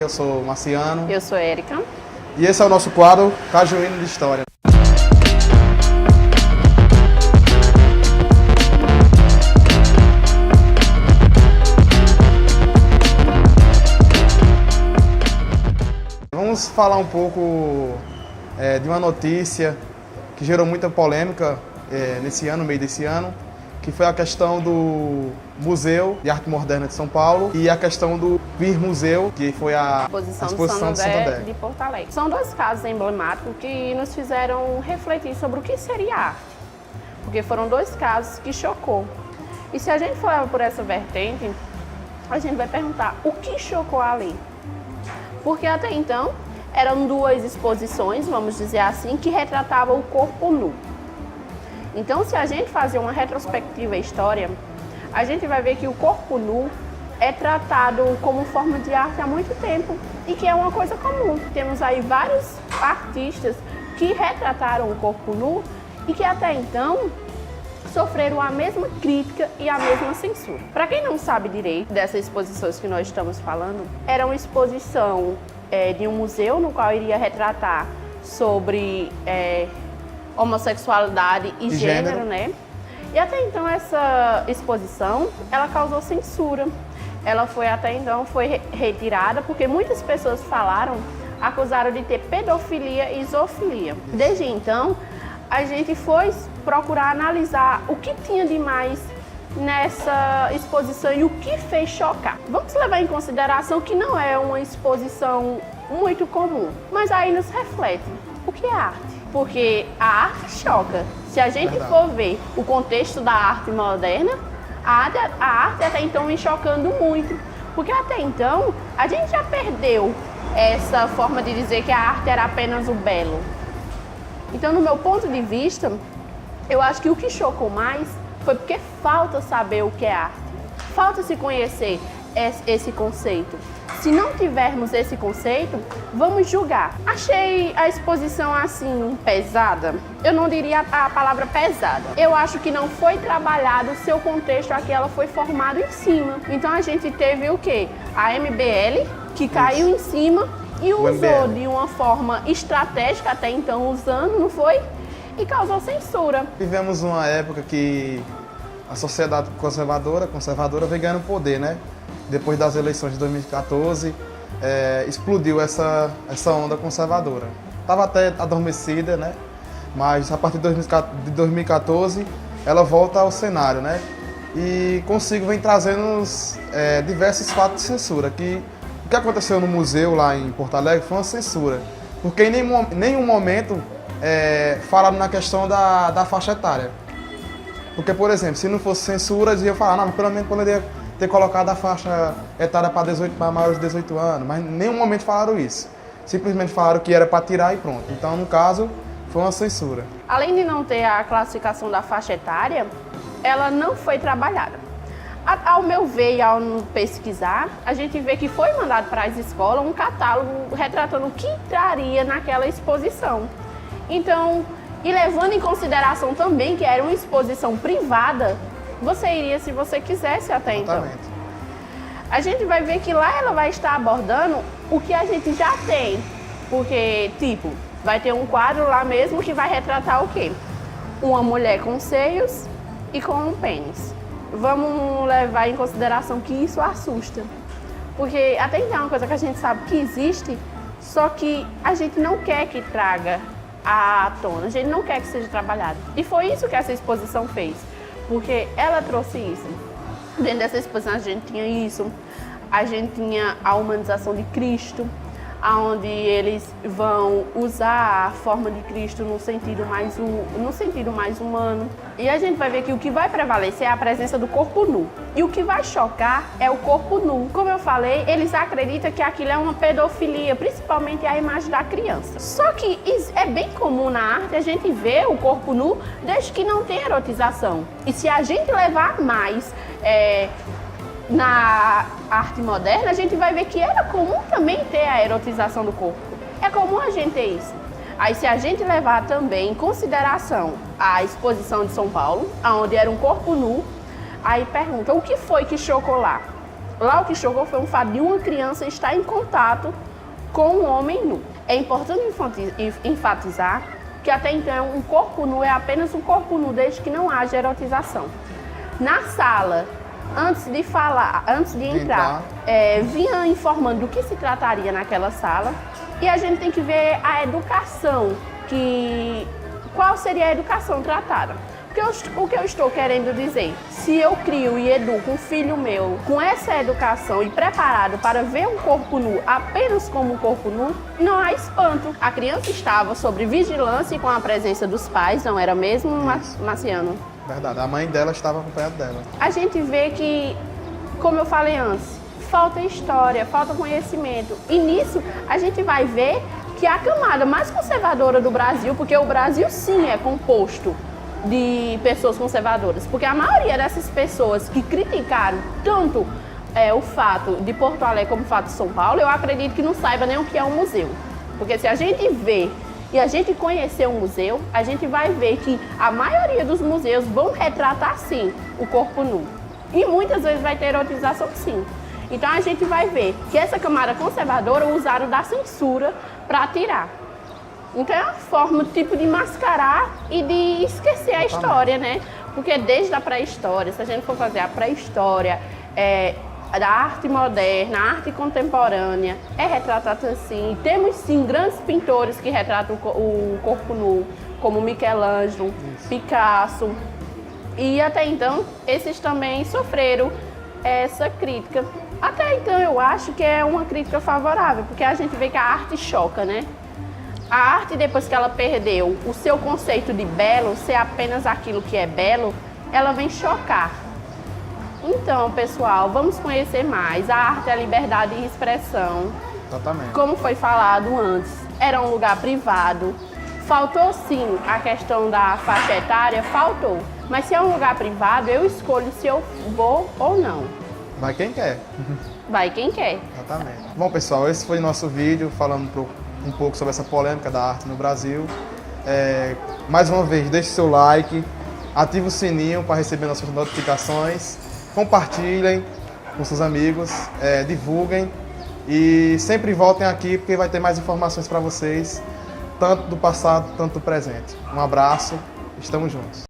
Eu sou Marciano. Eu sou Érica. E esse é o nosso quadro Cajuíno de História. Vamos falar um pouco de uma notícia que gerou muita polêmica nesse ano, no meio desse ano, que foi a questão do Museu de Arte Moderna de São Paulo e a questão do Queer Museu, que foi a exposição do Santander de Porto Alegre. São dois casos emblemáticos que nos fizeram refletir sobre o que seria arte, porque foram dois casos que chocou. E se a gente for por essa vertente, a gente vai perguntar o que chocou ali. Porque até então eram duas exposições, vamos dizer assim, que retratavam o corpo nu. Então, se a gente fazer uma retrospectiva à história, a gente vai ver que o corpo nu é tratado como forma de arte há muito tempo e que é uma coisa comum. Temos aí vários artistas que retrataram o corpo nu e que até então sofreram a mesma crítica e a mesma censura. Para quem não sabe direito dessas exposições que nós estamos falando, era uma exposição de um museu no qual iria retratar sobre homossexualidade e gênero, né? E até então essa exposição, ela causou censura. Ela foi até então retirada porque muitas pessoas acusaram de ter pedofilia e zoofilia. Desde então, a gente foi procurar analisar o que tinha de mais nessa exposição e o que fez chocar. Vamos levar em consideração que não é uma exposição muito comum, mas aí nos reflete o que é arte. Porque a arte choca. Se a gente for ver o contexto da arte moderna, a arte até então vem chocando muito. Porque até então, a gente já perdeu essa forma de dizer que a arte era apenas o belo. Então, no meu ponto de vista, eu acho que o que chocou mais foi porque falta saber o que é arte. Falta se conhecer esse conceito. Se não tivermos esse conceito, vamos julgar. Achei a exposição assim pesada. Eu não diria a palavra pesada. Eu acho que não foi trabalhado o seu contexto a que ela foi formada em cima. Então a gente teve o quê? A MBL, que caiu em cima e usou de uma forma estratégica, até então usando, não foi? E causou censura. Vivemos uma época que a sociedade conservadora veio ganhando poder, né? Depois das eleições de 2014, explodiu essa onda conservadora. Estava até adormecida, né? Mas a partir de 2014, ela volta ao cenário, né? E Consigo vem trazendo diversos fatos de censura. O que aconteceu no museu lá em Porto Alegre foi uma censura. Porque em nenhum momento falaram na questão da faixa etária. Porque, por exemplo, se não fosse censura, eles iam falar, não, mas pelo menos poderia ter colocado a faixa etária para maiores de 18 anos, mas em nenhum momento falaram isso. Simplesmente falaram que era para tirar e pronto. Então, no caso, foi uma censura. Além de não ter a classificação da faixa etária, ela não foi trabalhada. Ao meu ver e ao pesquisar, a gente vê que foi mandado para as escolas um catálogo retratando o que entraria naquela exposição. Então, e levando em consideração também que era uma exposição privada, você iria se você quisesse até então. A gente vai ver que lá ela vai estar abordando o que a gente já tem. Porque, tipo, vai ter um quadro lá mesmo que vai retratar o quê? Uma mulher com seios e com um pênis. Vamos levar em consideração que isso assusta. Porque até então é uma coisa que a gente sabe que existe, só que a gente não quer que traga à tona, a gente não quer que seja trabalhado. E foi isso que essa exposição fez. Porque ela trouxe isso. Dentro dessa exposição a gente tinha isso, a gente tinha a humanização de Cristo, onde eles vão usar a forma de Cristo no sentido mais humano. E a gente vai ver que o que vai prevalecer é a presença do corpo nu. E o que vai chocar é o corpo nu. Como eu falei, eles acreditam que aquilo é uma pedofilia, principalmente a imagem da criança. Só que é bem comum na arte a gente ver o corpo nu desde que não tem erotização. E se a gente levar mais na arte moderna, a gente vai ver que era comum também ter a erotização do corpo. É comum a gente ter isso. Aí se a gente levar também em consideração a exposição de São Paulo, onde era um corpo nu, aí pergunta, o que foi que chocou lá? Lá o que chocou foi o fato de uma criança estar em contato com um homem nu. É importante enfatizar que até então um corpo nu é apenas um corpo nu desde que não haja erotização. Na sala, antes de entrar, vinha informando do que se trataria naquela sala e a gente tem que ver a educação, qual seria a educação tratada. O que eu estou querendo dizer, se eu crio e educo um filho meu com essa educação e preparado para ver um corpo nu apenas como um corpo nu, não há espanto. A criança estava sob vigilância e com a presença dos pais, não era mesmo, Marciano? Verdade, a mãe dela estava acompanhada dela. A gente vê que, como eu falei antes, falta história, falta conhecimento. E nisso a gente vai ver que a camada mais conservadora do Brasil, porque o Brasil sim é composto de pessoas conservadoras, porque a maioria dessas pessoas que criticaram tanto o fato de Porto Alegre como o fato de São Paulo, eu acredito que não saiba nem o que é um museu. Porque se a gente vê e a gente conhecer um museu, a gente vai ver que a maioria dos museus vão retratar sim o corpo nu. E muitas vezes vai ter erotização sim. Então a gente vai ver que essa camada conservadora usaram da censura para tirar. Então é uma forma tipo de mascarar e de esquecer a história, né? Porque desde a pré-história, se a gente for fazer a pré-história, da arte moderna, a arte contemporânea, é retratado assim. Temos sim grandes pintores que retratam o corpo nu, como Michelangelo, Picasso. E até então, esses também sofreram essa crítica. Até então eu acho que é uma crítica favorável, porque a gente vê que a arte choca, né? A arte, depois que ela perdeu o seu conceito de belo, ser apenas aquilo que é belo, ela vem chocar. Então, pessoal, vamos conhecer mais. A arte é a liberdade de expressão. Exatamente. Como foi falado antes, era um lugar privado. Faltou sim a questão da faixa etária, faltou. Mas se é um lugar privado, eu escolho se eu vou ou não. Vai quem quer. Vai quem quer. Exatamente. Bom, pessoal, esse foi o nosso vídeo falando um pouco sobre essa polêmica da arte no Brasil. Mais uma vez, deixe seu like, ative o sininho para receber nossas notificações, compartilhem com seus amigos, divulguem e sempre voltem aqui porque vai ter mais informações para vocês, tanto do passado, tanto do presente. Um abraço, estamos juntos.